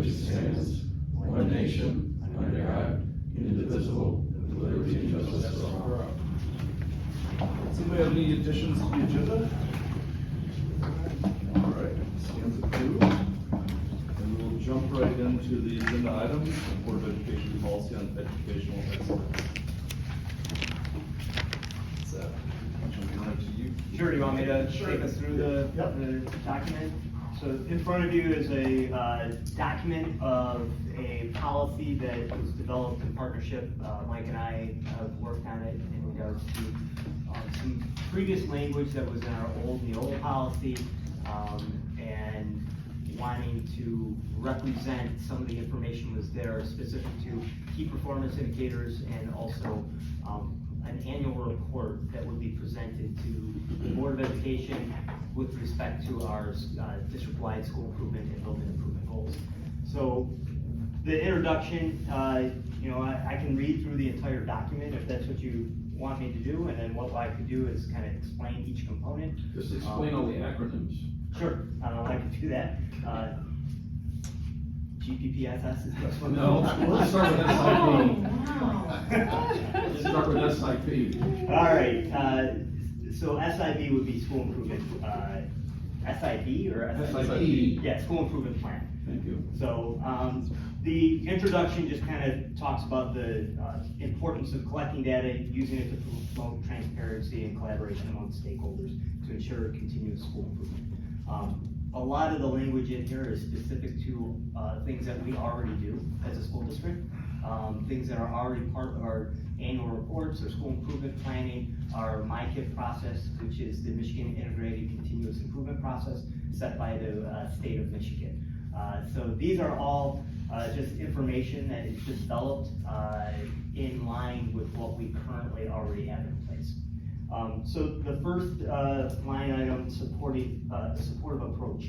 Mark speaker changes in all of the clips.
Speaker 1: which stands, one nation, under God, indivisible, with liberty and justice for all.
Speaker 2: Does anybody have any additions to the agenda? All right, stands approved. And we'll jump right into the agenda items, the Board of Education policy on educational excellence. What's that? Jumping right to you.
Speaker 3: Sure, do you want me to take us through the document? So in front of you is a document of a policy that was developed in partnership. Mike and I have worked on it in regards to some previous language that was in our old Neola policy, and wanting to represent some of the information was there specific to key performance indicators and also an annual report that would be presented to the Board of Education with respect to our district-wide school improvement and building improvement goals. So the introduction, I can read through the entire document if that's what you want me to do, and then what I could do is kind of explain each component.
Speaker 1: Just explain all the acronyms.
Speaker 3: Sure, I can do that. GPPSS is the first one.
Speaker 1: No, let's start with SIP. Let's start with SIP.
Speaker 3: All right, so SIP would be school improvement, SIP or
Speaker 1: SIP?
Speaker 3: Yeah, school improvement plan.
Speaker 1: Thank you.
Speaker 3: So the introduction just kind of talks about the importance of collecting data, using it to promote transparency and collaboration among stakeholders to ensure continuous school improvement. A lot of the language in here is specific to things that we already do as a school district, things that are already part of our annual reports, our school improvement planning, our MyKIP process, which is the Michigan Integrated Continuous Improvement Process set by the state of Michigan. So these are all just information that is developed in line with what we currently already have in place. So the first line item, supportive approach.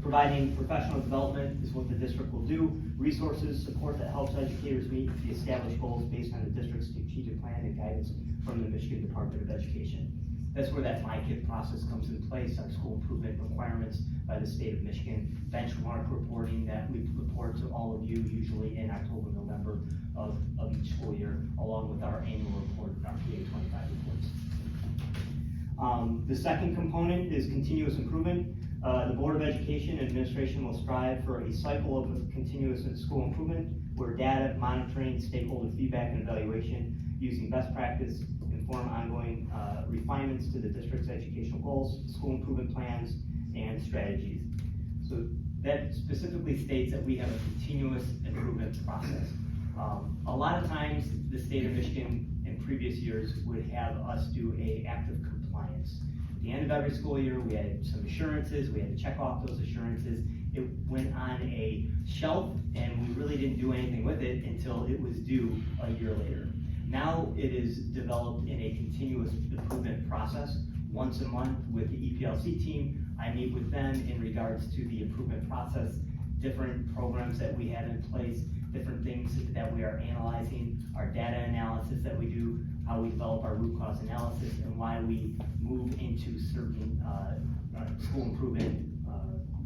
Speaker 3: Providing professional development is what the district will do. Resources, support that helps educators meet the established goals based on the district's strategic plan and guidance from the Michigan Department of Education. That's where that MyKIP process comes into place, our school improvement requirements by the state of Michigan, benchmark reporting that we report to all of you usually in October, November of each school year, along with our annual report, our PA25 reports. The second component is continuous improvement. The Board of Education and Administration will strive for a cycle of continuous school improvement where data, monitoring, stakeholder feedback, and evaluation using best practice inform ongoing refinements to the district's educational goals, school improvement plans, and strategies. So that specifically states that we have a continuous improvement process. A lot of times, the state of Michigan in previous years would have us do an active compliance. At the end of every school year, we had some assurances, we had to check off those assurances. It went on a shelf, and we really didn't do anything with it until it was due a year later. Now it is developed in a continuous improvement process. Once a month with the EPLC team, I meet with them in regards to the improvement process, different programs that we have in place, different things that we are analyzing, our data analysis that we do, how we develop our root cause analysis, and why we move into certain school improvement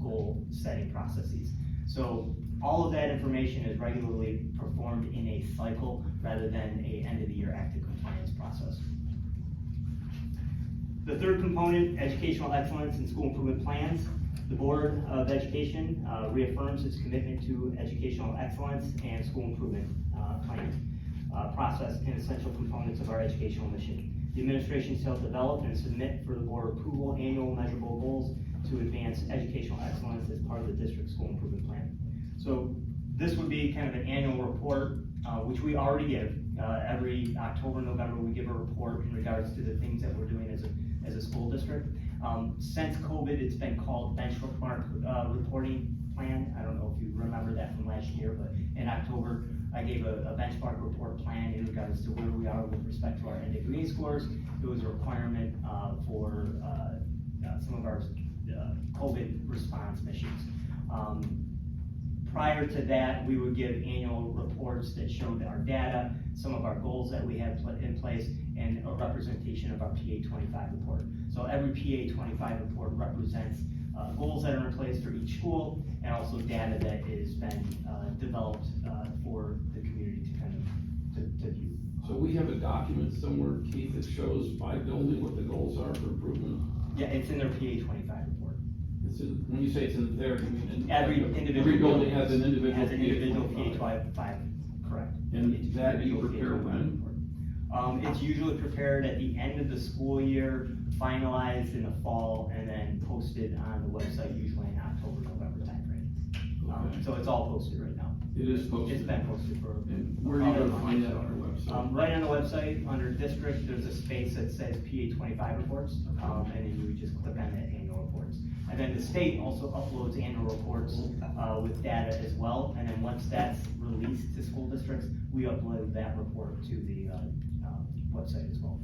Speaker 3: goal setting processes. So all of that information is regularly performed in a cycle rather than a end of the year active compliance process. The third component, educational excellence and school improvement plans. The Board of Education reaffirms its commitment to educational excellence and school improvement plans, process, and essential components of our educational mission. The administration shall develop and submit for the board approval annual measurable goals to advance educational excellence as part of the district school improvement plan. So this would be kind of an annual report, which we already give. Every October, November, we give a report in regards to the things that we're doing as a school district. Since COVID, it's been called benchmark reporting plan. I don't know if you remember that from last year, but in October, I gave a benchmark report plan in regards to where we are with respect to our end of grade scores. It was a requirement for some of our COVID response missions. Prior to that, we would give annual reports that showed our data, some of our goals that we had in place, and a representation of our PA25 report. So every PA25 report represents goals that are in place for each school, and also data that has been developed for the community to kind of to view.
Speaker 1: So we have a document somewhere, Keith, that shows by building what the goals are for improvement?
Speaker 3: Yeah, it's in their PA 25 report.
Speaker 1: When you say it's in there, you mean
Speaker 3: Every
Speaker 1: building has an individual
Speaker 3: has an individual
Speaker 1: PA
Speaker 3: 5, correct.
Speaker 1: And
Speaker 3: Each
Speaker 1: that you
Speaker 3: individual
Speaker 1: prepare
Speaker 3: PA 25
Speaker 1: when?
Speaker 3: report. It's usually prepared at the end of the school year, finalized in the fall, and then posted on the website usually in October, November timeframe.
Speaker 1: Okay.
Speaker 3: So it's all posted right now.
Speaker 1: It is posted.
Speaker 3: It's been posted for.
Speaker 1: And where are you gonna find that on our website?
Speaker 3: Right on the website, under district, there's a space that says PA 25 reports, and then you would just click on the annual reports. And then the state also uploads annual reports, with data as well, and then once that's released to school districts, we upload that report to the, website as well.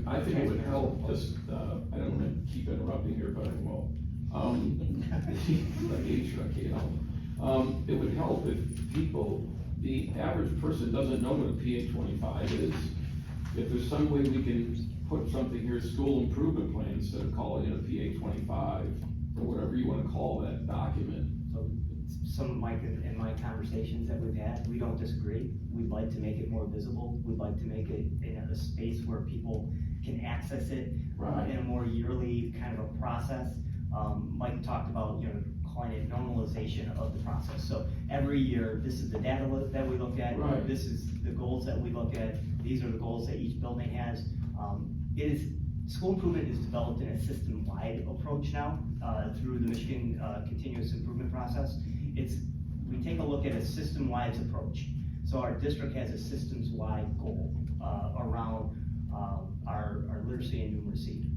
Speaker 1: I think it would help, just, I don't wanna keep interrupting here, but I will. Like age, you know. It would help if people, the average person doesn't know what a PA 25 is. If there's some way we can put something here, school improvement plan, instead of calling it a PA 25, or whatever you wanna call that document.
Speaker 3: So some of in my conversations that we've had, we don't disagree. We'd like to make it more visible. We'd like to make it in a space where people can access it
Speaker 1: Right.
Speaker 3: in a more yearly kind of a process. Mike talked about, calling it normalization of the process. So every year, this is the data that we look at.
Speaker 1: Right.
Speaker 3: This is the goals that we look at. These are the goals that each building has. School improvement is developed in a system-wide approach now, through the Michigan continuous improvement process. We take a look at a system-wide approach. So our district has a systems-wide goal around our literacy and numeracy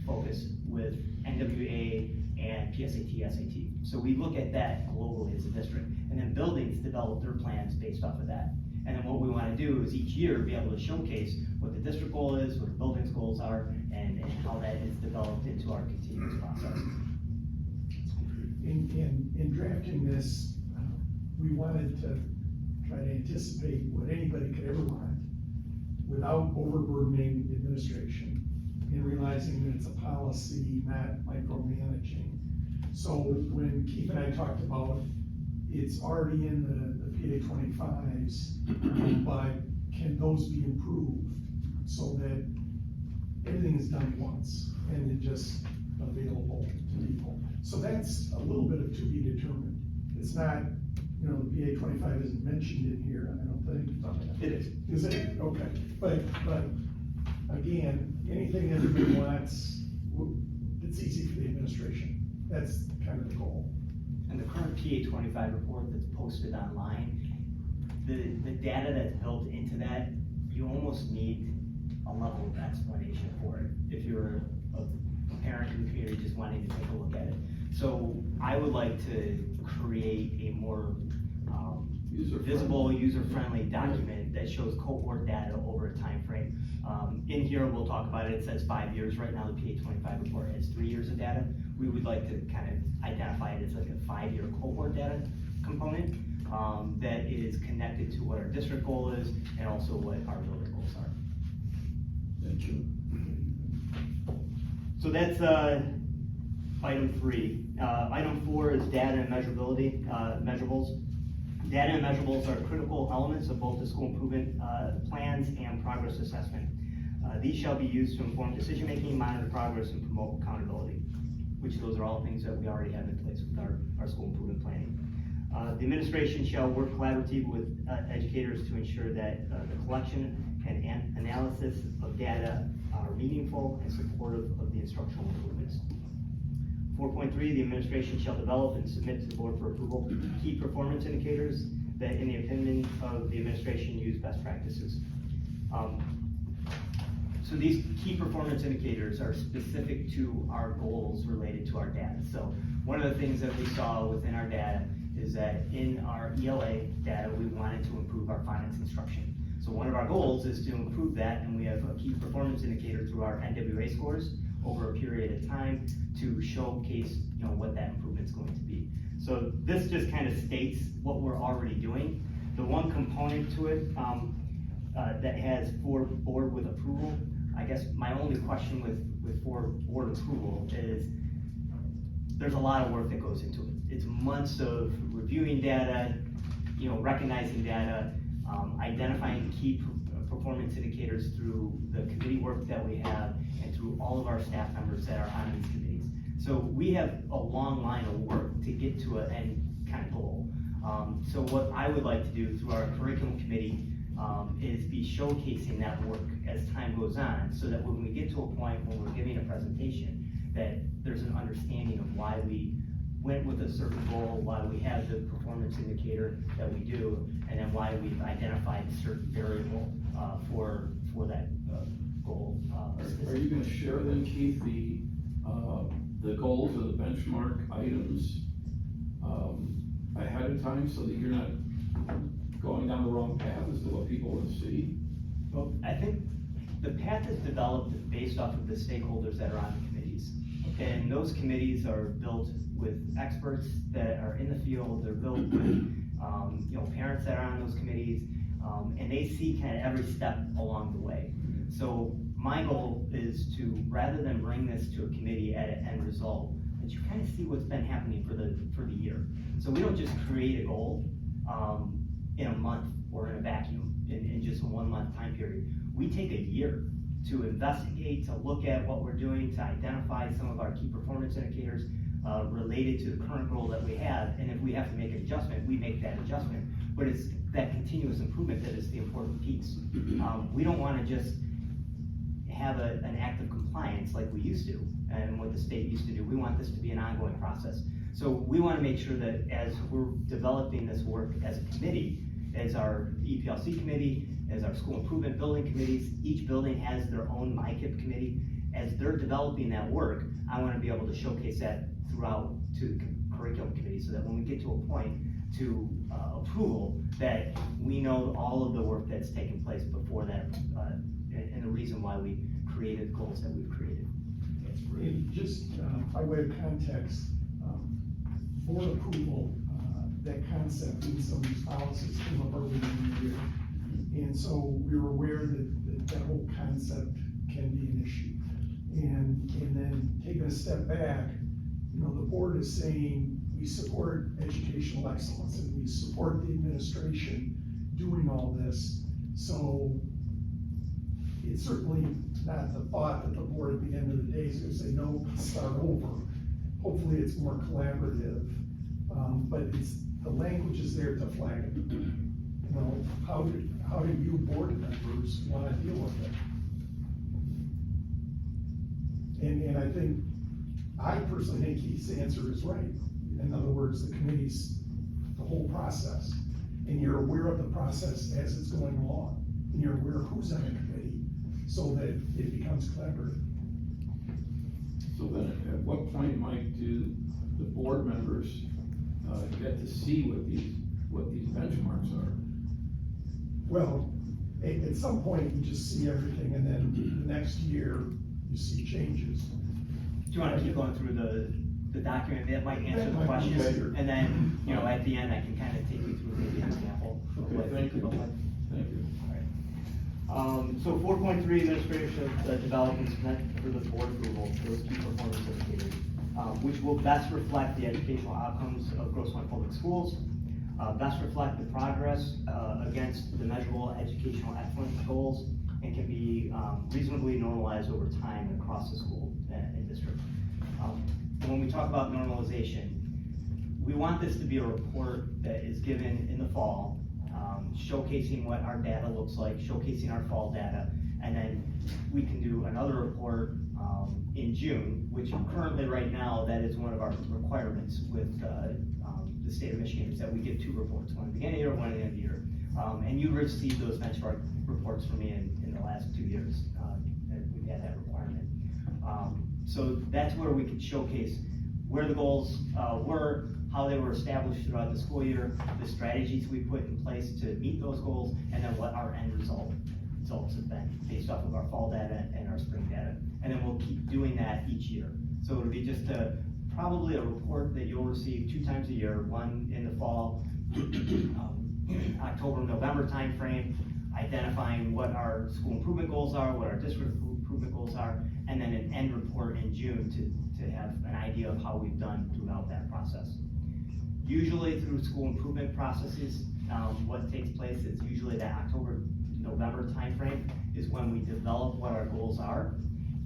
Speaker 3: focus with NWA and PSAT, SAT. So we look at that globally as a district, and then buildings develop their plans based off of that. And then what we want to do is each year be able to showcase what the district goal is, what the building's goals are, and how that is developed into our continuous process.
Speaker 4: In drafting this, we wanted to try to anticipate what anybody could ever want without overburdening administration and realizing that it's a policy, not micromanaging. So when Keith and I talked about, it's already in the PA 25s, but can those be improved so that everything is done once and it just available to people? So that's a little bit of to be determined. It's not, the PA 25 isn't mentioned in here, I don't think.
Speaker 3: It is.
Speaker 4: Is it? Okay, but again, anything that everybody wants, it's easy for the administration. That's kind of the goal.
Speaker 3: And the current PA 25 report that's posted online, the data that's built into that, you almost need a level of explanation for it if you're a parent in the community just wanting to take a look at it. So I would like to create a more visible, user-friendly document that shows cohort data over a time frame. In here, we'll talk about it. It says 5 years. Right now, the PA 25 report has 3 years of data. We would like to kind of identify it as like a 5-year cohort data component that is connected to what our district goal is and also what our building goals are.
Speaker 1: Thank you.
Speaker 3: So that's item 3. Item 4 is data and measurability, measurables. Data and measurables are critical elements of both the school improvement plans and progress assessment. These shall be used to inform decision-making, monitor progress, and promote accountability, which those are all things that we already have in place with our school improvement planning. The administration shall work collaboratively with educators to ensure that the collection and analysis of data are meaningful and supportive of the instructional improvements. 4.3, the administration shall develop and submit to the board for approval key performance indicators that, in the opinion of the administration, use best practices. So these key performance indicators are specific to our goals related to our data. So one of the things that we saw within our data is that in our ELA data, we wanted to improve our finance instruction. So one of our goals is to improve that, and we have a key performance indicator through our NWA scores over a period of time to showcase, what that improvement is going to be. So this just kind of states what we're already doing. The one component to it that has for board with approval, I guess my only question with for board approval is there's a lot of work that goes into it. It's months of reviewing data, recognizing data, identifying key performance indicators through the committee work that we have and through all of our staff members that are on these committees. So we have a long line of work to get to an end kind of goal. So what I would like to do through our curriculum committee is be showcasing that work as time goes on, so that when we get to a point when we're giving a presentation, that there's an understanding of why we went with a certain goal, why we have the performance indicator that we do, and then why we've identified a certain variable for that goal.
Speaker 1: Are you gonna share then, Keith, the goals or the benchmark items ahead of time, so that you're not going down the wrong path as to what people want to see?
Speaker 3: Well, I think the path is developed based off of the stakeholders that are on the committees. And those committees are built with experts that are in the field, they're built with, parents that are on those committees, and they see kind of every step along the way. So my goal is to, rather than bring this to a committee at an end result, that you kind of see what's been happening for the year. So we don't just create a goal in a month or in a vacuum, in just a 1 month time period. We take a year to investigate, to look at what we're doing, to identify some of our key performance indicators related to the current goal that we have, and if we have to make an adjustment, we make that adjustment. But it's that continuous improvement that is the important piece. We don't want to just have an act of compliance like we used to, and what the state used to do. We want this to be an ongoing process. So we want to make sure that as we're developing this work as a committee, as our EPLC committee, as our school improvement building committees, each building has their own MyKIP committee. As they're developing that work, I want to be able to showcase that throughout to the curriculum committee, so that when we get to a point to approval, that we know all of the work that's taken place before that, and the reason why we created goals that we've created.
Speaker 2: That's great.
Speaker 4: And just by way of context, board approval, that concept in some of these policies came up early in the year. And so we were aware that whole concept can be an issue. And then taking a step back, the board is saying we support educational excellence and we support the administration doing all this. So it's certainly not the thought that the board at the end of the day is going to say, no, start over. Hopefully it's more collaborative, but the language is there to flag it. How do you board members want to deal with it? And I think, I personally think Keith's answer is right. In other words, the committee's the whole process, and you're aware of the process as it's going along, and you're aware of who's on the committee, so that it becomes collaborative.
Speaker 1: So then, at what point, Mike, do the board members get to see what these benchmarks are?
Speaker 4: Well, at some point, you just see everything, and then the next year, you see changes.
Speaker 3: Do you want to keep going through the document that might answer
Speaker 4: That
Speaker 3: the
Speaker 4: might be
Speaker 3: questions?
Speaker 4: better.
Speaker 3: And then, at the end, I can kind of take you through maybe an example. of
Speaker 1: Okay,
Speaker 3: what it
Speaker 1: thank
Speaker 3: could
Speaker 1: you.
Speaker 3: look like.
Speaker 1: Thank you.
Speaker 3: So 4.3, administration should develop and submit for the board approval, those key performance indicators, which will best reflect the educational outcomes of Grosse Pointe Public Schools, best reflect the progress against the measurable educational excellence goals, and can be reasonably normalized over time across the school and district. When we talk about normalization, we want this to be a report that is given in the fall, showcasing what our data looks like, showcasing our fall data, and then we can do another report in June, which currently right now, that is one of our requirements with the state of Michigan, is that we give 2 reports, one at the beginning of the year, one at the end of the year. And you received those benchmark reports from me in the last 2 years, and we've had that requirement. So that's where we could showcase where the goals were, how they were established throughout the school year, the strategies we put in place to meet those goals, and then what our end results have been based off of our fall data and our spring data. And then we'll keep doing that each year. So it'll be just probably a report that you'll receive 2 times a year, one in the fall, October, November timeframe, identifying what our school improvement goals are, what our district improvement improvement goals are, and then an end report in June to have an idea of how we've done throughout that process. Usually through school improvement processes, what takes place is usually that October, November timeframe is when we develop what our goals are,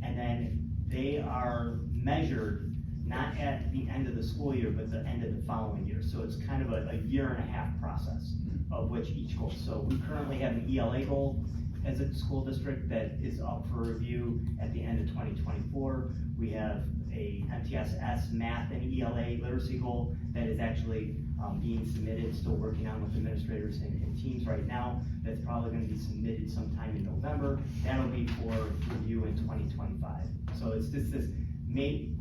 Speaker 3: and then they are measured not at the end of the school year, but the end of the following year. So it's kind of a year and a half process of which each goal. So we currently have an ELA goal as a school district that is up for review at the end of 2024. We have a MTSS math and ELA literacy goal that is actually being submitted, still working on with administrators and teams right now. That's probably gonna be submitted sometime in November. That'll be for review in 2025. So it's just this,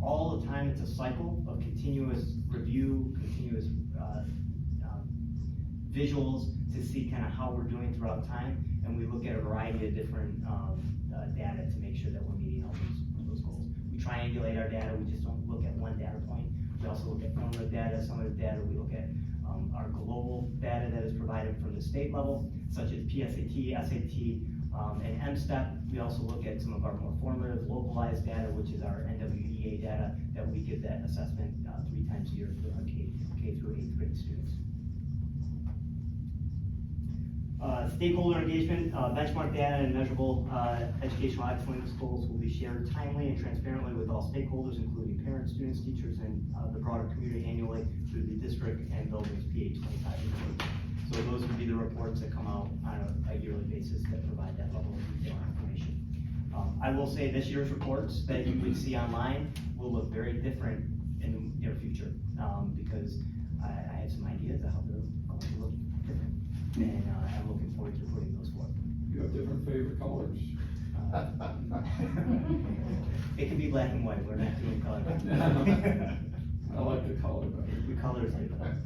Speaker 3: all the time, it's a cycle of continuous review, continuous visuals to see kind of how we're doing throughout time. And we look at a variety of different data to make sure that we're meeting all those goals. We triangulate our data, we just don't look at one data point. We also look at formative data, some of the data, we look at our global data that is provided from the state level, such as PSAT, SAT, and MSTEP. We also look at some of our more formative localized data, which is our NWEA data, that we give that assessment 3 times a year for our K through 8th grade students. Stakeholder engagement, benchmark data and measurable educational excellence goals will be shared timely and transparently with all stakeholders, including parents, students, teachers, and the broader community annually through the district and buildings PA25 report. So those would be the reports that come out on a yearly basis that provide that level of detail information. I will say this year's reports that you would see online will look very different in the near future because I have some ideas of how they're going to look different. And I'm looking forward to putting those forth.
Speaker 1: You have different favorite colors?
Speaker 3: It can be black and white, we're not doing color.
Speaker 1: I like the color better.
Speaker 3: The colors are better.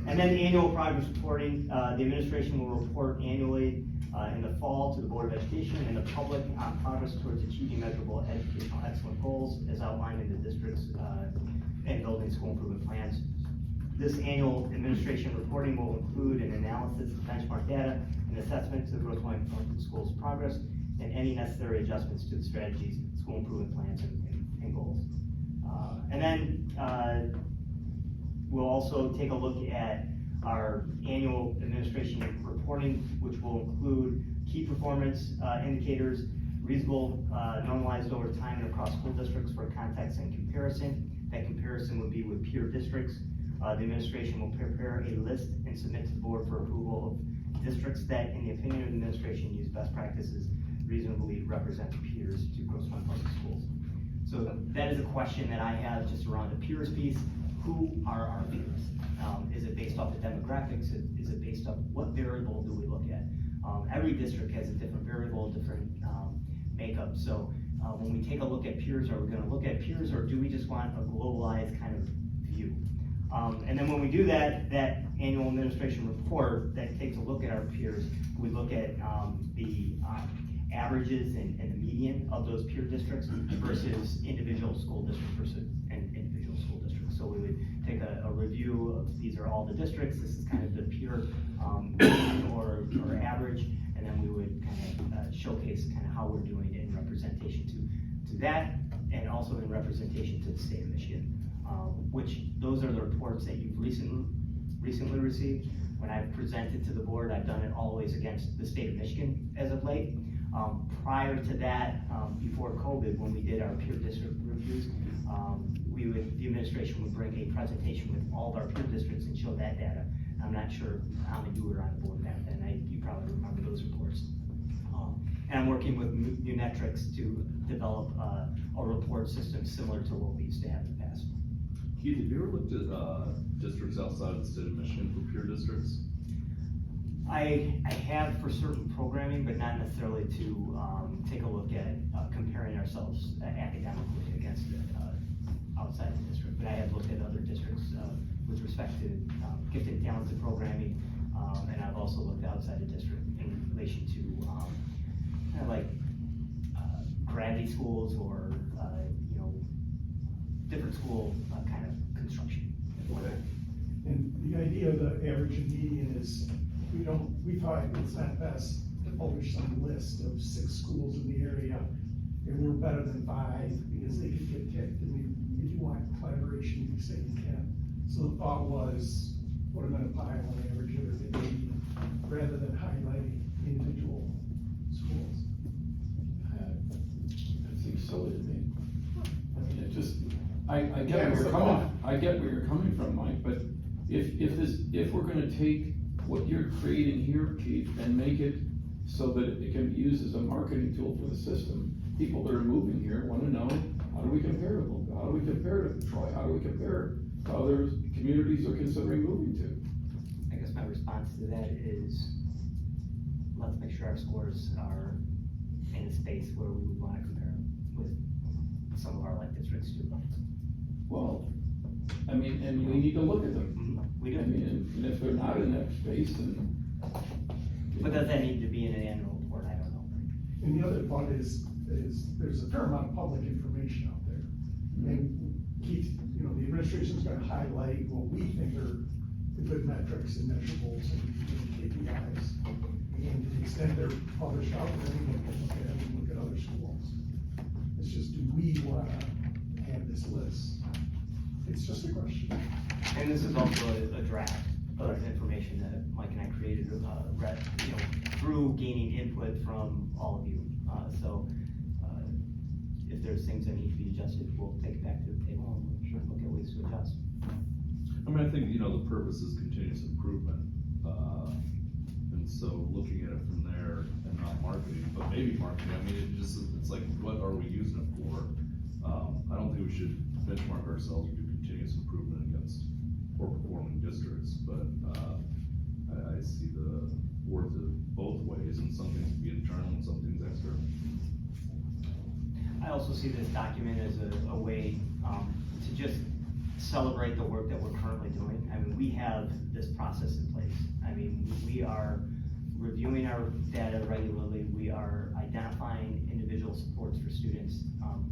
Speaker 3: And then the annual progress reporting, the administration will report annually in the fall to the Board of Education and the public on progress towards achieving measurable educational excellence goals as outlined in the district's and building school improvement plans. This annual administration reporting will include an analysis of benchmark data and assessment to the Grosse Pointe Schools' progress and any necessary adjustments to the strategies, school improvement plans, and goals. And then we'll also take a look at our annual administration reporting, which will include key performance indicators, reasonable normalized over time and across school districts for context and comparison. That comparison would be with peer districts. The administration will prepare a list and submit to the board for approval of districts that, in the opinion of the administration, use best practices reasonably represent peers to Grosse Pointe Public Schools. So that is a question that I have just around the peers piece. Who are our peers? Is it based off the demographics? Is it based off what variable do we look at? Every district has a different variable, different makeup. So when we take a look at peers, are we going to look at peers, or do we just want a globalized kind of view? And then when we do that annual administration report that takes a look at our peers, we look at the averages and the median of those peer districts versus individual school districts versus individual school districts. So we would take a review of, these are all the districts, this is kind of the peer median or average, and then we would kind of showcase kind of how we're doing in representation to that, and also in representation to the state of Michigan. Which those are the reports that you've recently received. When I've presented to the board, I've done it always against the state of Michigan as of late. Prior to that, before COVID, when we did our peer district reviews, the administration would bring a presentation with all of our peer districts and show that data. I'm not sure how many you were on the board back then. You probably remember those reports. And I'm working with Nunetrics to develop a report system similar to what we used to have in the past.
Speaker 2: Keith, have you ever looked at districts outside of the state of Michigan for peer districts?
Speaker 3: I have for certain programming, but not necessarily to take a look at comparing ourselves academically against outside the district. But I have looked at other districts with respect to gifted and talented programming, and I've also looked outside the district in relation to kind of like gravity schools or different school kind of construction.
Speaker 2: Okay.
Speaker 4: And the idea of the average and median is, we thought it's not best to publish some list of 6 schools in the area better than 5 because they could get ticked. I mean, if you want collaboration, you say you can. So the thought was, put them in a pile and average everything, rather than highlighting individual schools.
Speaker 1: That seems silly to me. I mean, it just, I
Speaker 4: Yeah,
Speaker 1: get where
Speaker 4: it's
Speaker 1: you're
Speaker 4: a
Speaker 1: coming,
Speaker 4: thought.
Speaker 1: I get where you're coming from, Mike, but if we're gonna take what you're creating here, Keith, and make it so that it can be used as a marketing tool for the system, people that are moving here wanna know, how do we compare to Volga? How do we compare to Troy? How do we compare to other communities they're considering moving to?
Speaker 3: I guess my response to that is, let's make sure our scores are in a space where we would wanna compare with some of our like districts too.
Speaker 1: Well, I mean, and we need to look at them.
Speaker 3: We
Speaker 1: I
Speaker 3: do,
Speaker 1: mean, and if they're not in that space, then.
Speaker 3: but does that need to be in an annual report? I don't know.
Speaker 4: And the other thought is there's a fair amount of public information out there. And Keith, you know, the administration's gonna highlight what we think are the good metrics and measurables and KPIs. And to the extent they're published out there, we can look at them and look at other schools. It's just, do we wanna have this list? It's just a question.
Speaker 3: And this is also a draft of information that Mike and I created, through gaining input from all of you. If there's things that need to be adjusted, we'll take it back to the table and we'll look at ways to adjust.
Speaker 2: I mean, I think, the purpose is continuous improvement. And so looking at it from there and not marketing, but maybe marketing, I mean, it's like, what are we using it for? I don't think we should benchmark ourselves or do continuous improvement against poor performing districts, but, I see the worth of both ways, and some things can be internal and some things external.
Speaker 3: I also see this document as a way to just celebrate the work that we're currently doing. I mean, we have this process in place. I mean, we are reviewing our data regularly. We are identifying individual supports for students.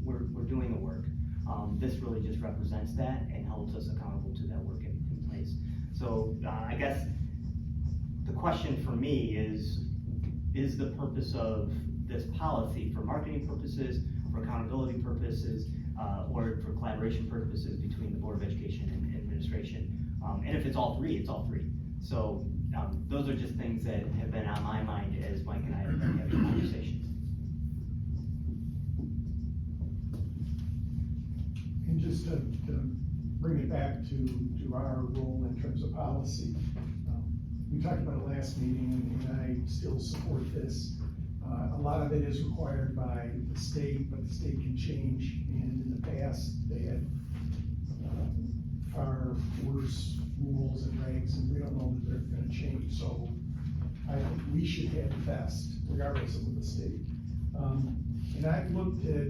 Speaker 3: We're doing the work. This really just represents that and holds us accountable to that work in place. So I guess the question for me is the purpose of this policy for marketing purposes, for accountability purposes, or for collaboration purposes between the Board of Education and administration? And if it's all three, it's all three. So those are just things that have been on my mind as Mike and I have been having conversations.
Speaker 4: And just to bring it back to our role in terms of policy, we talked about it last meeting, and I still support this. A lot of it is required by the state, but the state can change, and in the past, they had far worse rules and regs, and we don't know that they're gonna change, so I think we should have the best, regardless of what the state. And I've looked at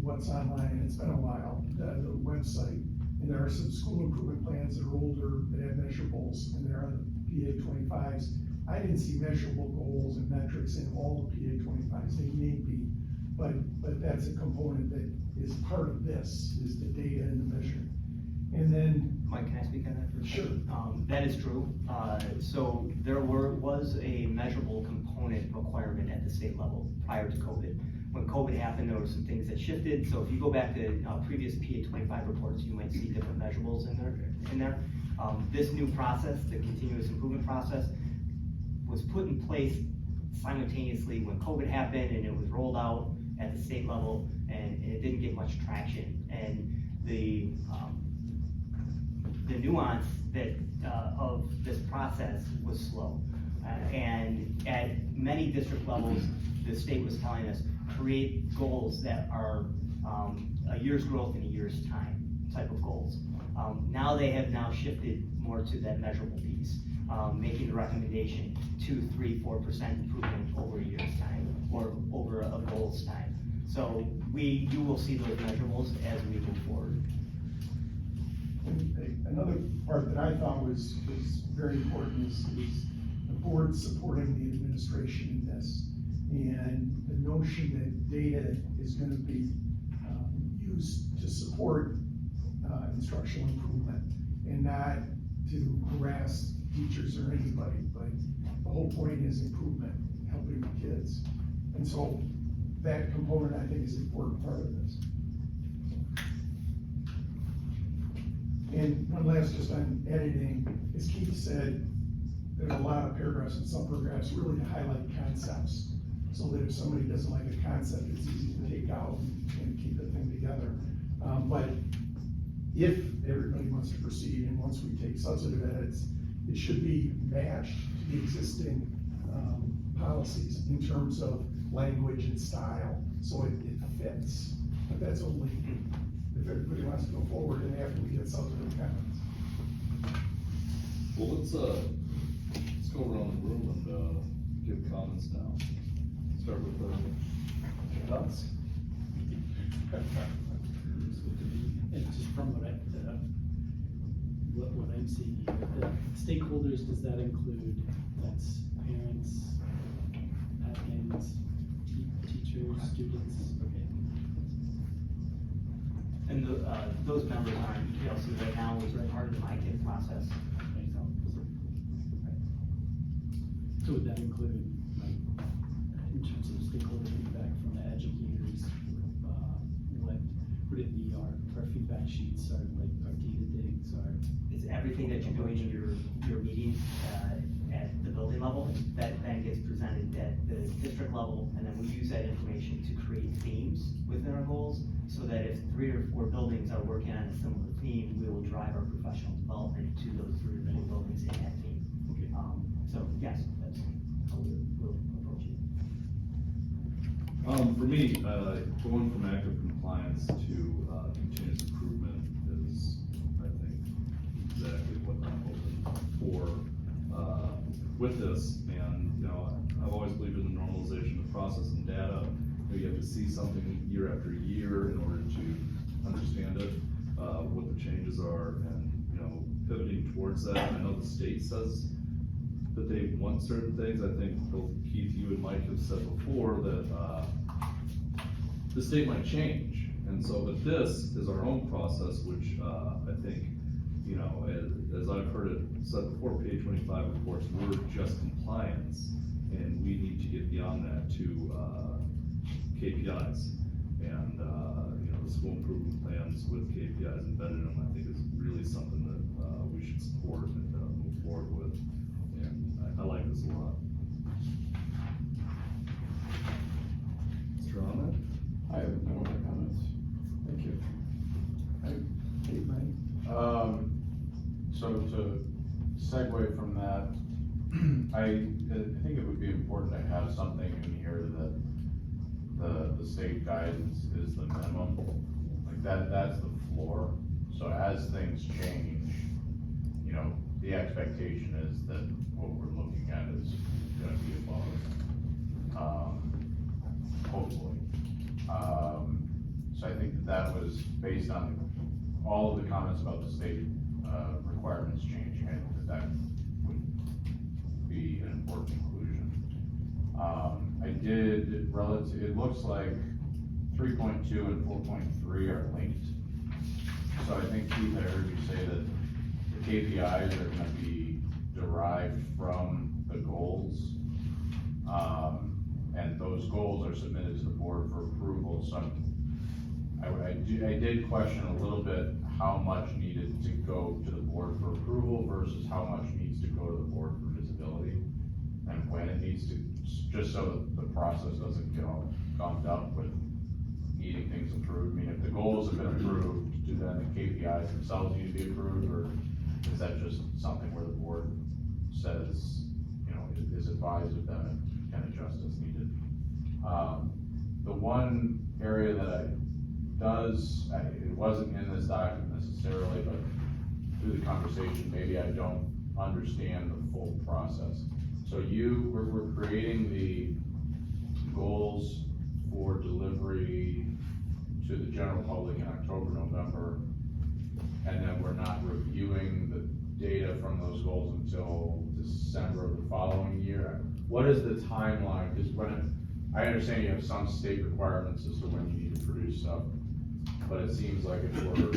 Speaker 4: what's online, and it's been a while, the website, and there are some school improvement plans that are older that have measurables, and there are the PA 25s. I didn't see measurable goals and metrics in all the PA 25s, they may be, but that's a component that is part of this, is the data and the measuring. And then,
Speaker 3: Mike, can I speak on that for a second?
Speaker 4: Sure.
Speaker 3: That is true. So there was a measurable component requirement at the state level prior to COVID. When COVID happened, there were some things that shifted. So if you go back to previous PA 25 reports, you might see different measurables in there. This new process, the continuous improvement process, was put in place simultaneously when COVID happened, and it was rolled out at the state level, and it didn't get much traction. And the nuance that of this process was slow. And at many district levels, the state was telling us, create goals that are a year's growth in a year's time type of goals. Now they have shifted more to that measurable piece, making the recommendation 2, 3, 4% improvement over a year's time or over a goal's time. So you will see those measurables as we move forward.
Speaker 4: another part that I thought was very important is the board supporting the administration in this. And the notion that data is gonna be used to support instructional improvement and not to harass teachers or anybody, but the whole point is improvement, helping the kids. And so that component, I think, is an important part of this. And one last, just on editing, as Keith said, there's a lot of paragraphs and some paragraphs really to highlight concepts, so that if somebody doesn't like a concept, it's easy to take out and keep the thing together. But if everybody wants to proceed, and once we take substantive edits, it should be matched to the existing policies in terms of language and style, so it fits. But that's only if everybody wants to go forward and after we get substantive comments.
Speaker 2: Well, let's go around the room and give comments now. Start with Thots.
Speaker 5: And just from what I'm seeing here, the stakeholders, does that include, that's parents, applicants, teachers, students? Okay.
Speaker 3: And those members are in ELC right now, was part of the MyKid process.
Speaker 5: So would that include, like, in terms of stakeholder feedback from the educators, what it be our feedback sheets, our data digs,
Speaker 3: It's everything that you're doing in your meeting, at the building level, that then gets presented at the district level, and then we use that information to create themes within our goals, so that if 3 or 4 buildings are working on a similar theme, we will drive our professional development to those 3 or 4 buildings in that theme.
Speaker 5: Okay.
Speaker 3: So yes, that's how we'll approach it.
Speaker 2: For me, going from active compliance to continuous improvement is, I think, exactly what I'm hoping for with this. And, you know, I've always believed in the normalization of process and data. You know, you have to see something year after year in order to understand it, what the changes are, and, you know, pivoting towards that. I know the state says that they want certain things. I think both Keith, you and Mike have said before that the state might change. And so, but this is our own process, which I think, you know, as I've heard it said before, PA 25 reports, we're just compliance, and we need to get beyond that to KPIs. And, you know, the school improvement plans with KPIs embedded in them, I think is really something that we should support and move forward with. And I like this a lot. Mr. Ahmed?
Speaker 1: I have no other comments. Thank you.
Speaker 6: So to segue from that, I think it would be important to have something in here that the state guidance is the minimum. Like that's the floor. So as things change, you know, the expectation is that what we're looking at is gonna be above, hopefully. So I think that was based on all of the comments about the state requirements changing. I think that would be an important inclusion. I did it looks like 3.2 and 4.3 are linked. So I think, Keith, I heard you say that the KPIs are gonna be derived from the goals. And those goals are submitted to the board for approval. So I did question a little bit how much needed to go to the board for approval versus how much needs to go to the board for visibility, and when it needs to, just so that the process doesn't get all gummed up with needing things approved. I mean, if the goals have been approved, do then the KPIs themselves need to be approved, or is that just something where the board says, you know, is advised of them and can adjust as needed? The one area that it wasn't in this document necessarily, but through the conversation, maybe I don't understand the full process. So we're creating the goals for delivery to the general public in October, November, and then we're not reviewing the data from those goals until December of the following year. What is the timeline? Because I understand you have some state requirements as to when you need to produce stuff, but it seems like if we're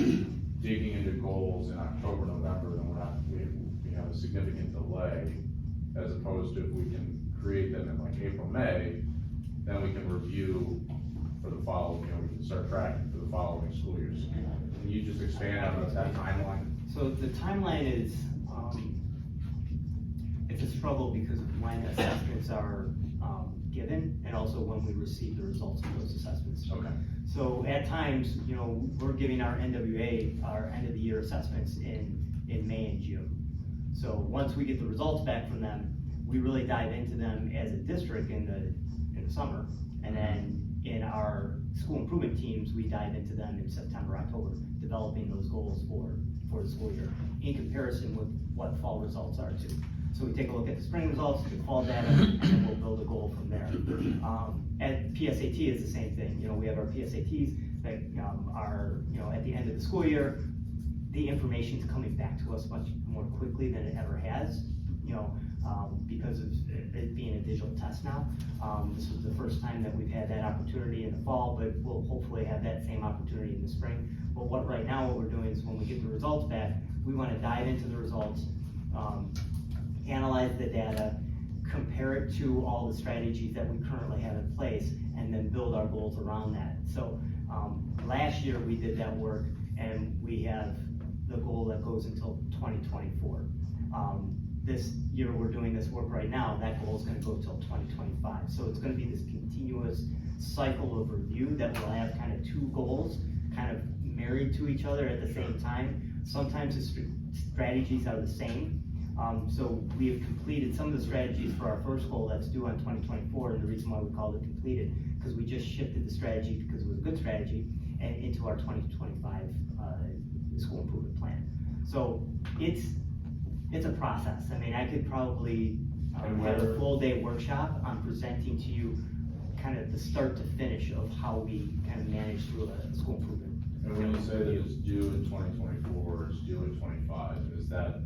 Speaker 6: digging into goals in October, November, then we have a significant delay, as opposed to if we can create them in like April, May, then we can review for the following, we can start tracking for the following school years. Can you just expand on that timeline?
Speaker 3: So the timeline is, it's a struggle because of when assessments are, given, and also when we receive the results of those assessments.
Speaker 6: Okay.
Speaker 3: So at times, we're giving our NWA, our end of the year assessments in May and June. So once we get the results back from them, we really dive into them as a district in the summer. And then in our school improvement teams, we dive into them in September, October, developing those goals for the school year in comparison with what fall results are too. So we take a look at the spring results, the fall data, and then we'll build a goal from there. At PSAT is the same thing. We have our PSATs that are, at the end of the school year, the information's coming back to us much more quickly than it ever has, because of it being a digital test now. This was the first time that we've had that opportunity in the fall, but we'll hopefully have that same opportunity in the spring. But right now what we're doing is when we get the results back, we want to dive into the results, analyze the data, compare it to all the strategies that we currently have in place, and then build our goals around that. So last year we did that work, and we have the goal that goes until 2024. This year we're doing this work right now, that goal is going to go till 2025. So it's going to be this continuous cycle of review that will have kind of two goals kind of married to each other at the same time. Sometimes the strategies are the same. So we have completed some of the strategies for our first goal that's due on 2024, and the reason why we called it completed, because we just shifted the strategy because it was a good strategy and into our 2025 school improvement plan. So it's a process. I mean, I could probably have a full day workshop on presenting to you kind of the start to finish of how we kind of manage through a school improvement.
Speaker 6: And when you say that it's due in 2024, it's due in 25, is that,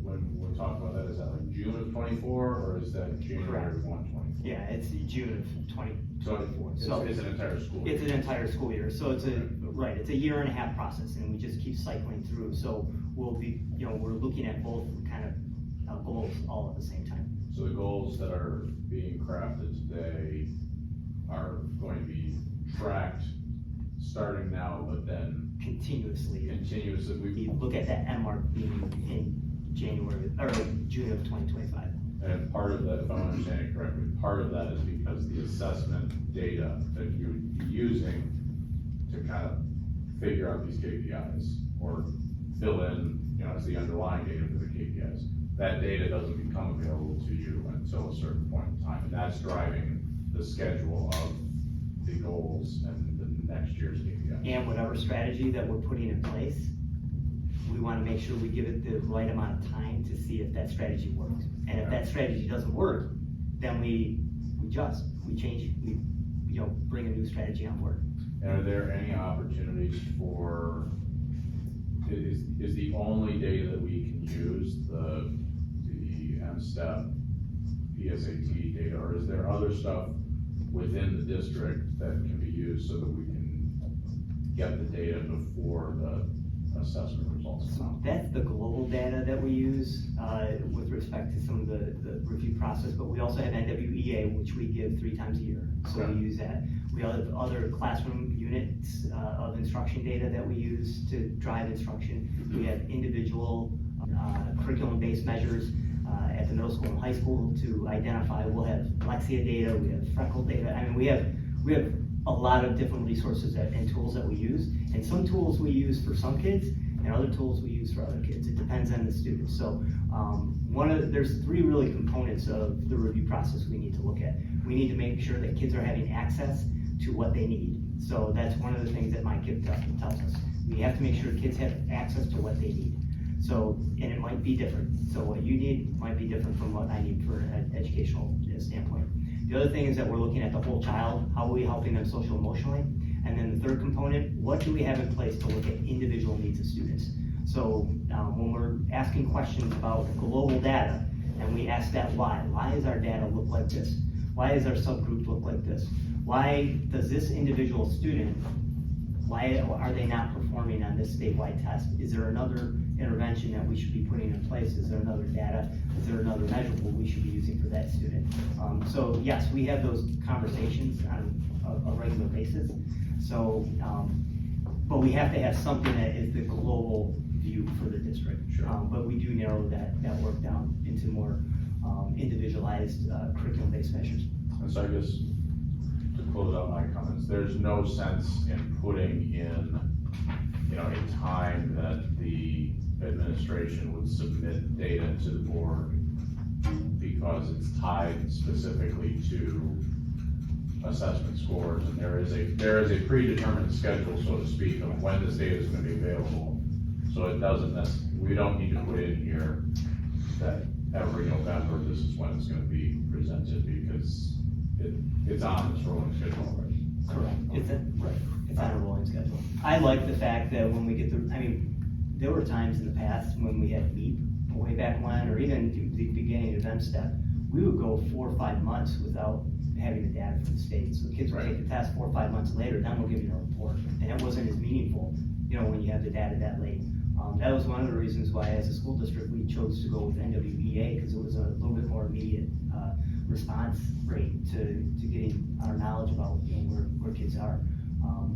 Speaker 6: when we talk about that, is that like June of 24, or is that January 1, 24?
Speaker 3: Yeah, it's June of 2024.
Speaker 6: So it's an entire school year.
Speaker 3: It's an entire school year, so it's it's a year and a half process, and we just keep cycling through. So we'll be, we're looking at both kind of goals all at the same time.
Speaker 6: So the goals that are being crafted today are going to be tracked starting now, but then
Speaker 3: Continuously.
Speaker 6: we
Speaker 3: look at that MRK being in January, or June of 2025.
Speaker 6: And part of that, if I'm understanding correctly, part of that is because the assessment data that you would be using to kind of figure out these KPIs or fill in, as the underlying data for the KPIs, that data doesn't become available to you until a certain point in time. And that's driving the schedule of the goals and the next year's KPIs.
Speaker 3: And whatever strategy that we're putting in place, we want to make sure we give it the right amount of time to see if that strategy works. And if that strategy doesn't work, then we change, we bring a new strategy on board.
Speaker 6: And are there any opportunities for, is the only data that we can use the M-STEP PSAT data, or is there other stuff within the district that can be used so that we can get the data before the assessment results come out?
Speaker 3: That's the global data that we use with respect to some of the review process, but we also have NWEA, which we give 3 times a year. So
Speaker 6: Okay.
Speaker 3: we use that. We have other classroom units of instruction data that we use to drive instruction. We have individual curriculum-based measures at the middle school and high school to identify. We'll have Lexia data, we have Freckle data. I mean, we have a lot of different resources and tools that we use. And some tools we use for some kids, and other tools we use for other kids. It depends on the student. So there's 3 really components of the review process we need to look at. We need to make sure that kids are having access to what they need. So that's one of the things that my kid tells us. We have to make sure kids have access to what they need. So, and it might be different. So what you need might be different from what I need for an educational standpoint. The other thing is that we're looking at the whole child. How are we helping them social emotionally? And then the third component, what do we have in place to look at individual needs of students? So when we're asking questions about global data, and we ask that why does our data look like this? Why does our subgroup look like this? Why does this individual student, why are they not performing on this statewide test? Is there another intervention that we should be putting in place? Is there another data? Is there another measurable we should be using for that student? So yes, we have those conversations on a regular basis. So, but we have to have something that is the global view for the district.
Speaker 6: Sure.
Speaker 3: But we do narrow that work down into more individualized curriculum-based measures.
Speaker 6: And so I guess, to close out my comments, there's no sense in putting in, a time that the administration would submit data to the board because it's tied specifically to assessment scores, and there is a predetermined schedule, so to speak, of when this data is gonna be available. So it doesn't we don't need to put in here that every November, this is when it's gonna be presented, because it's on this rolling schedule already.
Speaker 3: Correct. It's on a rolling schedule. I like the fact that when we get there were times in the past when we had MEEP way back when, or even the beginning of M-STEP, we would go 4 or 5 months without having the data from the state. So the kids would
Speaker 6: Right.
Speaker 3: take the test 4 or 5 months later, then we'll give you a report. And it wasn't as meaningful, when you have the data that late. That was one of the reasons why, as a school district, we chose to go with NWEA, because it was a little bit more immediate response rate to getting our knowledge about where kids are.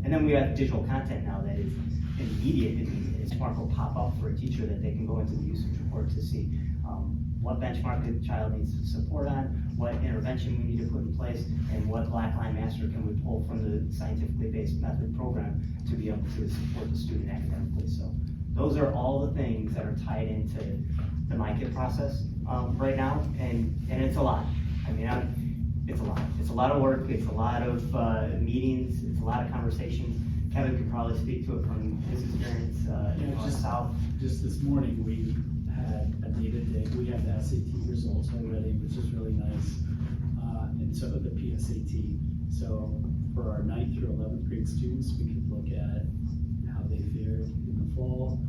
Speaker 3: And then we have digital content now that is immediate. It's smart will pop up for a teacher that they can go into the usage report to see what benchmark the child needs support on, what intervention we need to put in place, and what black line master can we pull from the scientifically based method program to be able to support the student academically. So those are all the things that are tied into the MyKit process right now, and it's a lot. It's a lot. It's a lot of work. It's a lot of meetings. It's a lot of conversations. Kevin could probably speak to it from his experience
Speaker 5: just
Speaker 3: south.
Speaker 5: Just this morning, we had a data day. We have the SAT results already, which is really nice. And so the PSAT. So for our 9th through 11th grade students, we could look at how they fared in the fall.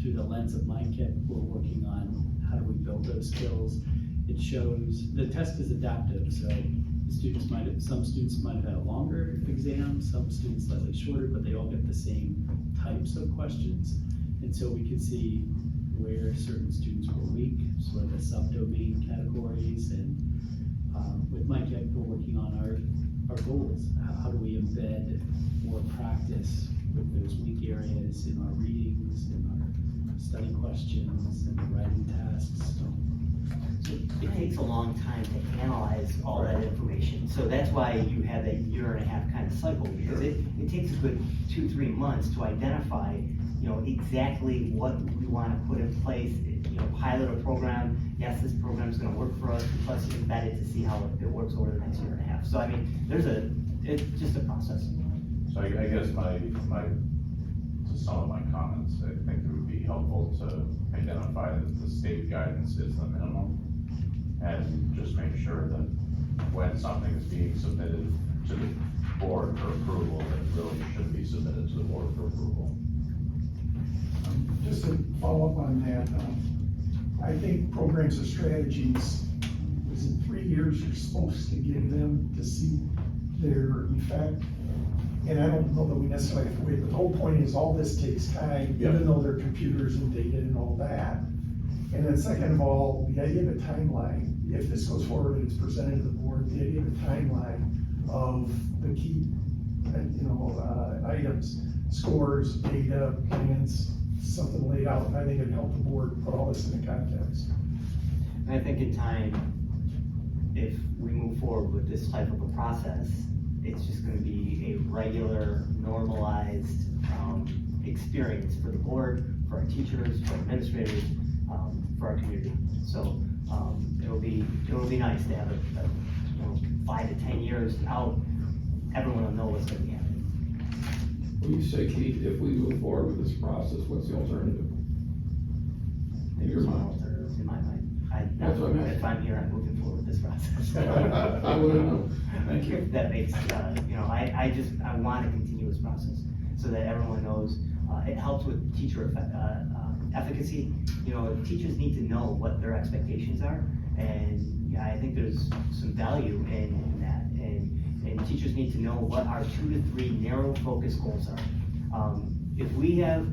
Speaker 5: Through the lens of MyKit, we're working on how do we build those skills. It shows, the test is adaptive, so some students might have had a longer exam, some students slightly shorter, but they all get the same types of questions. And so we can see where certain students were weak, sort of the subdomain categories, and with MyKit, we're working on our goals. How do we embed more practice with those weak areas in our readings, in our study questions, and the writing tasks?
Speaker 3: It takes a long time to analyze all that information. So that's why you have that 1.5 year kind of cycle, because it takes a good 2-3 months to identify, exactly what we want to put in place, pilot a program. Yes, this program is going to work for us, plus embed it to see how it works over the next 1.5 years. So it's just a process.
Speaker 6: So I guess to some of my comments, I think it would be helpful to identify that the state guidance is the minimum, and just make sure that when something is being submitted to the board for approval, it really should be submitted to the board for approval.
Speaker 4: Just to follow up on that, I think programs or strategies, was it 3 years you're supposed to give them to see their effect? And I don't know that we necessarily have to wait, but the whole point is all this takes time, even though they're computers and data and all that. And then second of all, the idea of a timeline, if this goes forward and it's presented to the board, the idea of a timeline of the key, items, scores, data, plans, something laid out. I think it'd help the board put all this into context.
Speaker 3: And I think in time, if we move forward with this type of a process, it's just going to be a regular, normalized experience for the board, for our teachers, for our administrators, for our community. So it'll be nice to have 5 to 10 years out. Everyone will know what's going to be happening.
Speaker 1: When you say, Keith, if we move forward with this process, what's the alternative? In your mind?
Speaker 3: In my mind,
Speaker 1: That's what I meant.
Speaker 3: if I'm here, I'm moving forward with this process.
Speaker 1: I wouldn't know. Thank you.
Speaker 3: If that makes, I want a continuous process so that everyone knows, it helps with teacher efficacy. Teachers need to know what their expectations are, and I think there's some value in that. And teachers need to know what our 2 to 3 narrow focus goals are. If we have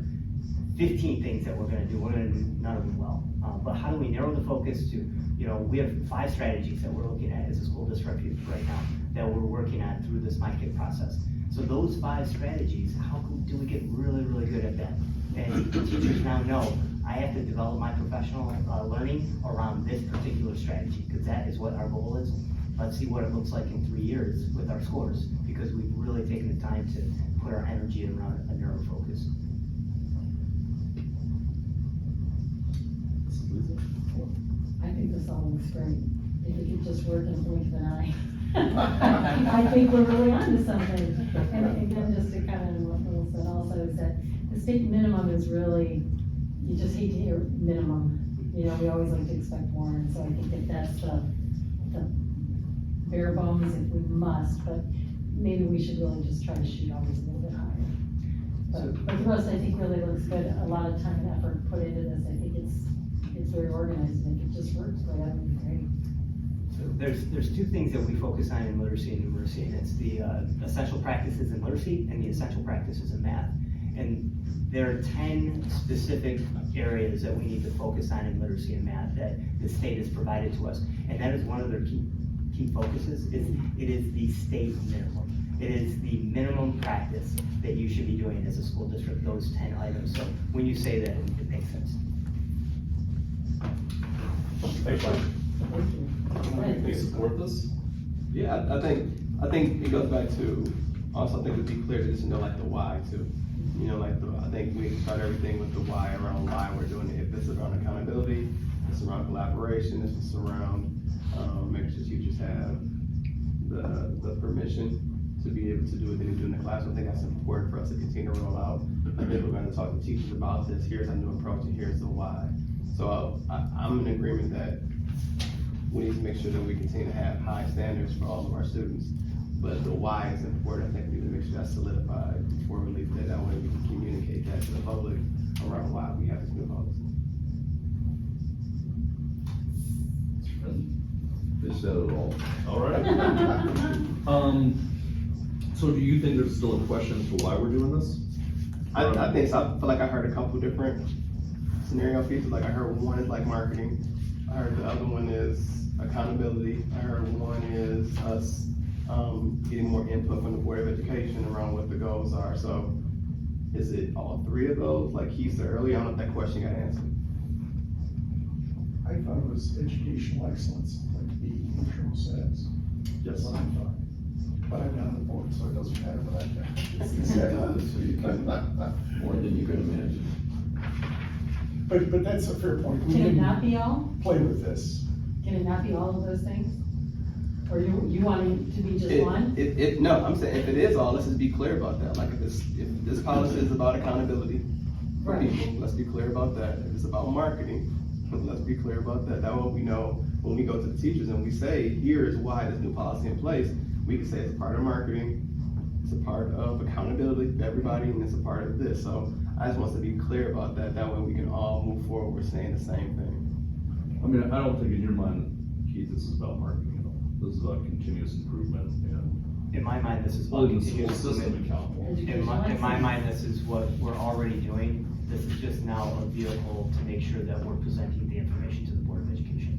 Speaker 3: 15 things that we're going to do, we're going to do none of them well. But how do we narrow the focus to You know, we have 5 strategies that we're looking at as a school district right now that we're working on through this MyKit process. So those 5 strategies, how do we get really, really good at that? And teachers now know, I have to develop my professional learning around this particular strategy, because that is what our goal is. Let's see what it looks like in 3 years with our scores, because we've really taken the time to put our energy around a narrow focus.
Speaker 7: I think this all looks great. If it could just work in a blink of an eye. I think we're really onto something. And again, just to kind of what Will said also is that the state minimum is really, you just hate to hear minimum. You know, we always like to expect more, and so I think that that's the bare bones if we must, but maybe we should really just try to shoot always a little bit higher. But the rest, I think, really looks good. A lot of time and effort put into this. I think it's very organized, and if it just works, boy, that would be great.
Speaker 3: So there's 2 things that we focus on in literacy and numeracy, and it's the essential practices in literacy and the essential practices in math. And there are 10 specific areas that we need to focus on in literacy and math that the state has provided to us. And that is one of their key focuses. It is the state minimum. It is the minimum practice that you should be doing as a school district, those 10 items. So when you say that, it makes sense.
Speaker 8: Thanks, Mike.
Speaker 2: They support this?
Speaker 8: Yeah, I think it goes back to, also I think it'd be clear to just know like the why too. You know, like I think we start everything with the why around why we're doing it. If it's around accountability, it's around collaboration, it's around making sure teachers have the permission to be able to do what they need to do in the classroom. I think that's important for us to continue to roll out. I think we're going to talk to teachers about this. Here's our new approach and here's the why. So I'm in agreement that we need to make sure that we continue to have high standards for all of our students. But the why is important. I think we need to make sure that's solidified before we leave that. That way we can communicate that to the public around why we have this new policy.
Speaker 2: They said it all. All right. So do you think there's still a question as to why we're doing this?
Speaker 8: I think so. I feel like I heard a couple different scenario pieces. Like I heard one is like marketing. I heard the other one is accountability. I heard one is us getting more input from the Board of Education around what the goals are. So is it all 3 of those? Like he said earlier, I don't know if that question got answered.
Speaker 4: I thought it was educational excellence, like the interim says.
Speaker 2: Yes.
Speaker 4: That's what I thought. But I'm not on the board, so it doesn't matter what I think.
Speaker 1: So you can, more than you can imagine.
Speaker 4: But that's a fair point. We
Speaker 7: Can it
Speaker 4: can
Speaker 7: not be all?
Speaker 4: play with this.
Speaker 7: Can it not be all of those things? Or you want it to be just one?
Speaker 8: No, I'm saying if it is all, let's just be clear about that. Like if this policy is about accountability for
Speaker 7: Right.
Speaker 8: people, let's be clear about that. If it's about marketing, let's be clear about that. That way we know when we go to the teachers and we say, here is why this new policy in place, we can say it's a part of marketing, it's a part of accountability for everybody, and it's a part of this. So I just want us to be clear about that. That way we can all move forward. We're saying the same thing.
Speaker 2: I mean, I don't think in your mind, Keith, this is about marketing at all. This is about continuous improvement and
Speaker 3: In my mind, this is about
Speaker 2: holding the school
Speaker 3: continuous
Speaker 2: system
Speaker 3: improvement.
Speaker 2: accountable.
Speaker 3: In my mind, this is what we're already doing. This is just now a vehicle to make sure that we're presenting the information to the Board of Education.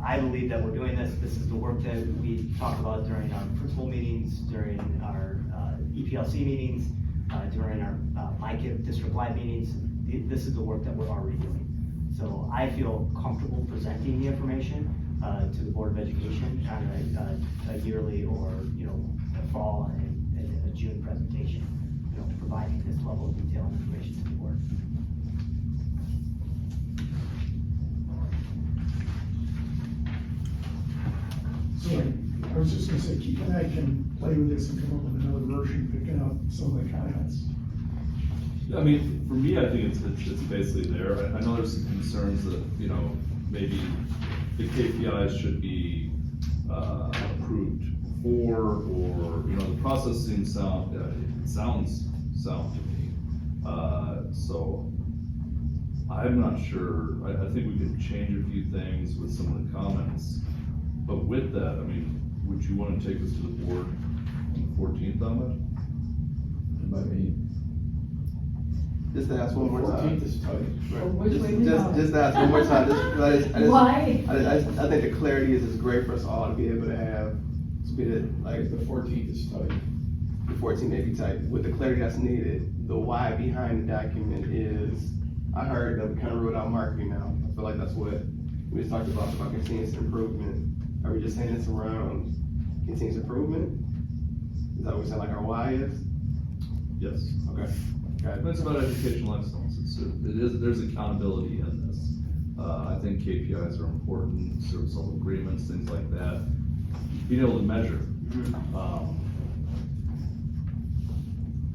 Speaker 3: I believe that we're doing this. This is the work that we talk about during our principal meetings, during our EPLC meetings, during our MyKit district-wide meetings. This is the work that we're already doing. So I feel comfortable presenting the information to the Board of Education on a yearly or, a fall and a June presentation, providing this level of detail and information to the board.
Speaker 4: So I was just gonna say, Keith and I can play with this and come up with another version, picking out some of the comments.
Speaker 2: I mean, for me, I think it's basically there. I know there's some concerns that, maybe the KPIs should be approved before, or, the process seems sounds sound to me. So I'm not sure. I think we could change a few things with some of the comments. But with that, I mean, would you want to take this to the board on the 14th, Ahmed?
Speaker 1: By me.
Speaker 8: just to ask one more time.
Speaker 1: 14th is tight.
Speaker 8: Right.
Speaker 7: Which
Speaker 8: Just-
Speaker 7: way we
Speaker 8: just-
Speaker 7: going?
Speaker 8: Just to ask one more time,
Speaker 7: Why?
Speaker 8: I think the clarity is great for us all to be able to have, to be the, like,
Speaker 1: The 14th is tight.
Speaker 8: the 14 may be tight, with the clarity that's needed, the why behind the document is, I heard that we kind of ruled out marketing now. I feel like that's what we just talked about continuous improvement. Are we just saying this around continuous improvement? Is that what we sound like our why is?
Speaker 2: Yes.
Speaker 8: Okay. Okay.
Speaker 2: It's about educational excellence, there's accountability in this. I think KPIs are important, service level agreements, things like that, being able to measure.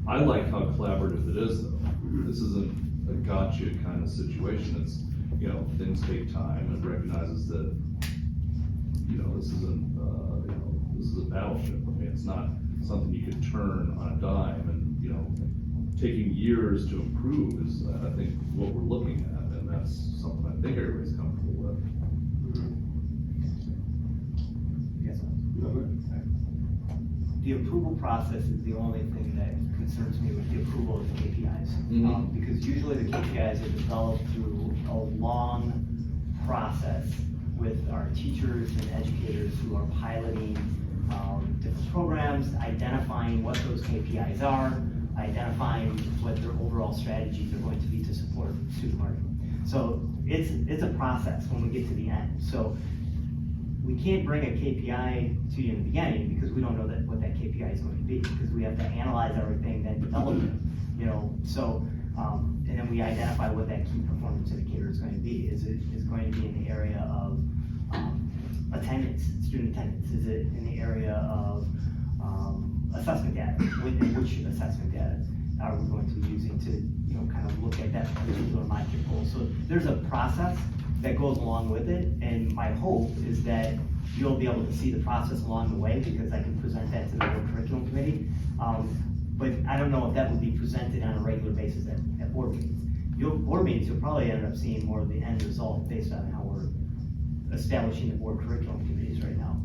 Speaker 2: I like how collaborative it is though. This isn't a gotcha kind of situation, it's, you know, things take time, it recognizes that, you know, this isn't, you know, this is a battleship. I mean, it's not something you could turn on a dime and, you know, taking years to improve is, I think, what we're looking at, and that's something I think everybody's comfortable with.
Speaker 3: Yes.
Speaker 8: Okay.
Speaker 3: The approval process is the only thing that concerns me with the approval of the KPIs.
Speaker 2: Mhm.
Speaker 3: Because usually the KPIs are developed through a long process with our teachers and educators who are piloting different programs, identifying what those KPIs are, identifying what their overall strategies are going to be to support student learning. So it's a process when we get to the end. So we can't bring a KPI to you in the beginning because we don't know what that KPI is going to be, because we have to analyze everything, then develop it, you know, so, and then we identify what that key performance indicator is going to be. Is going to be in the area of attendance, student attendance? Is it in the area of assessment data? Which assessment data are we going to be using to, you know, kind of look at that particular module goal? So there's a process that goes along with it, and my hope is that you'll be able to see the process along the way, because I can present that to the board curriculum committee. But I don't know if that would be presented on a regular basis at board meetings. Your board meetings, you'll probably end up seeing more of the end result based on how we're establishing the board curriculum committees right now.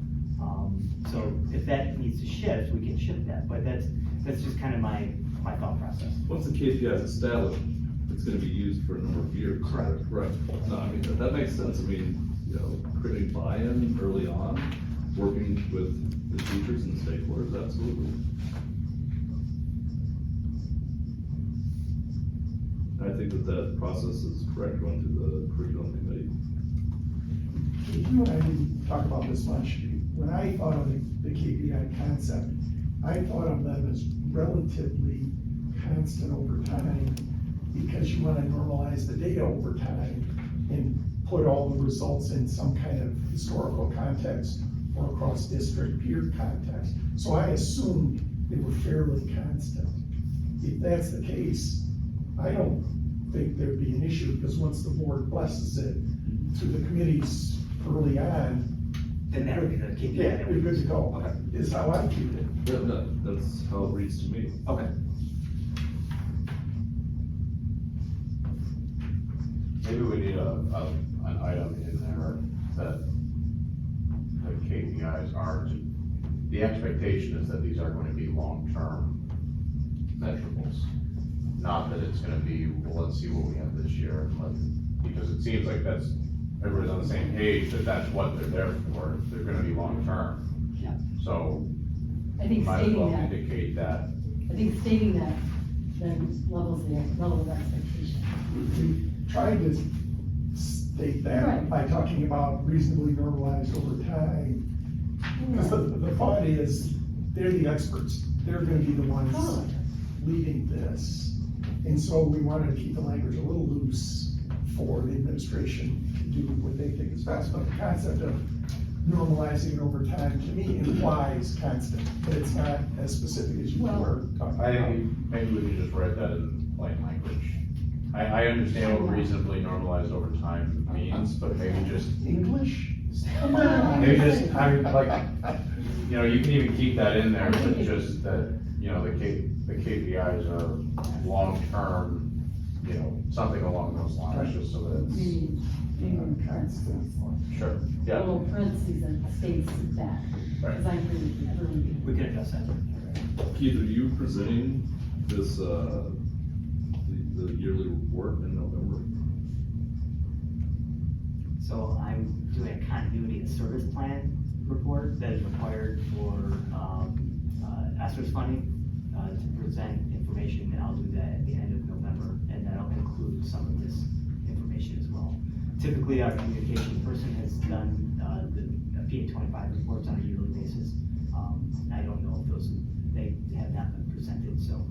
Speaker 3: So if that needs to shift, we can shift that, but that's just kind of my thought process.
Speaker 2: Once the KPI is established, it's gonna be used for a number of years.
Speaker 3: Correct.
Speaker 2: Right. No, I mean, that makes sense. I mean, you know, creating buy-in early on, working with the teachers and the stakeholders, absolutely. I think that process is correct, going through the curriculum committee.
Speaker 4: You and I didn't talk about this much. When I thought of the KPI concept, I thought of them as relatively constant over time, because you want to normalize the data over time and put all the results in some kind of historical context or across district peer context. So I assumed they were fairly constant. If that's the case, I don't think there'd be an issue, because once the board blesses it through the committees early on,
Speaker 3: Then that would be the KPI.
Speaker 4: yeah, you're good to go,
Speaker 3: Okay.
Speaker 4: is how I keep it.
Speaker 2: That's how it reads to me.
Speaker 3: Okay.
Speaker 6: Maybe we need an item in there that the KPIs are to, the expectation is that these are going to be long-term measurables. Not that it's gonna be, well, let's see what we have this year, because it seems like everybody's on the same page, that's what they're there for, they're gonna be long-term.
Speaker 7: Yeah.
Speaker 6: So,
Speaker 7: I think
Speaker 6: might as well
Speaker 7: stating that,
Speaker 6: indicate that.
Speaker 7: I think stating that then levels the level of expectation.
Speaker 4: We tried to state that
Speaker 7: Right.
Speaker 4: by talking about reasonably normalized over time. Because the thought is, they're the experts, they're gonna be the ones
Speaker 7: Totally.
Speaker 4: leading this. And so we wanted to keep the language a little loose for the administration to do what they think is best. But the concept of normalizing it over time, to me, implies constant, but it's not as specific as you were talking
Speaker 6: I
Speaker 4: about.
Speaker 6: think maybe we could just write that in plain language. I understand what reasonably normalized over time means, but maybe just,
Speaker 4: English? Come on.
Speaker 6: maybe just, I mean, like, you know, you can even keep that in there, but just that, you know, the KPIs are long-term, you know, something along those lines, just so that it's,
Speaker 7: Maybe in parentheses,
Speaker 6: sure,
Speaker 7: a
Speaker 6: yeah.
Speaker 7: little parentheses that states that, because I agree with you.
Speaker 3: We can adjust that.
Speaker 2: Keith, are you presenting this, the yearly report in November?
Speaker 3: So I'm doing a continuity of service plan report that is required for, ESSER's funding, to present information, and I'll do that at the end of November, and that'll include some of this information as well. Typically, our communication person has done, the PA 25 reports on a yearly basis. I don't know if those, they have not been presented, so,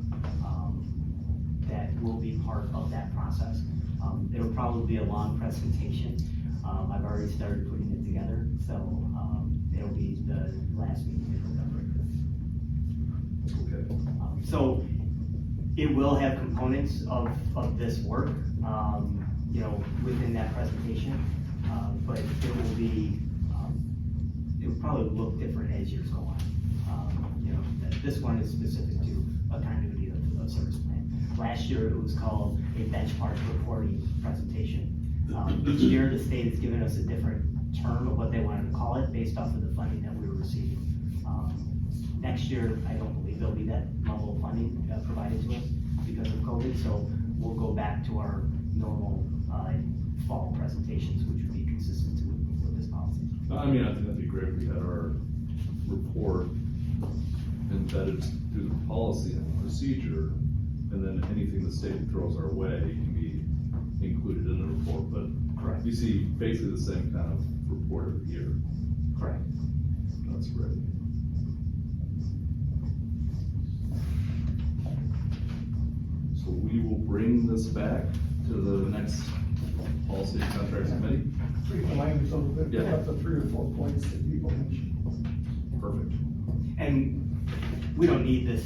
Speaker 3: that will be part of that process. It'll probably be a long presentation. I've already started putting it together, so, it'll be the last meeting in November.
Speaker 2: Okay.
Speaker 3: So it will have components of this work, you know, within that presentation, but it will be, it will probably look different as years go on. You know, this one is specific to a continuity of service plan. Last year, it was called a benchmark reporting presentation. Each year, the state has given us a different term of what they wanted to call it based off of the funding that we were receiving. Next year, I don't believe there'll be that level of funding provided to us because of COVID, so we'll go back to our normal fall presentations, which would be consistent with this policy.
Speaker 2: I mean, I think that'd be great if we had our report embedded through the policy and procedure, and then anything the state throws our way can be included in the report, but
Speaker 3: Correct.
Speaker 2: you see basically the same kind of report every year.
Speaker 3: Correct.
Speaker 2: That's great. So we will bring this back to the next policy and contracts committee.
Speaker 4: Tweak the language a little bit, pick
Speaker 2: Yeah.
Speaker 4: up the 3 or 4 points that people mentioned.
Speaker 2: Perfect.
Speaker 3: And we don't need this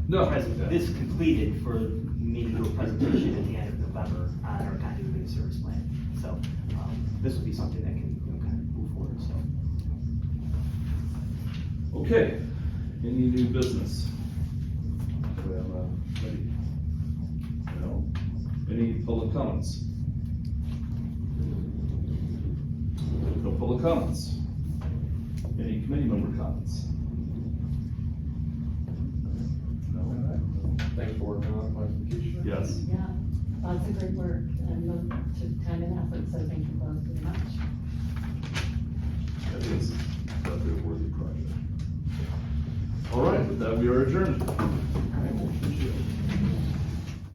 Speaker 2: No.
Speaker 3: this completed for me to do a presentation at the end of November on our continuity of service plan. So, this will be something that can, you know, kind of move forward, so.
Speaker 2: Okay, any new business? Do we have ready? No? Any public comments? No public comments? Any committee member comments? No?
Speaker 1: Thanks for working on classification.
Speaker 2: Yes.
Speaker 7: Yeah, lots of great work and lots of time and effort, so thank you both very much.
Speaker 2: That is definitely a worthy project. All right, with that, we are adjourned.
Speaker 4: I will appreciate it.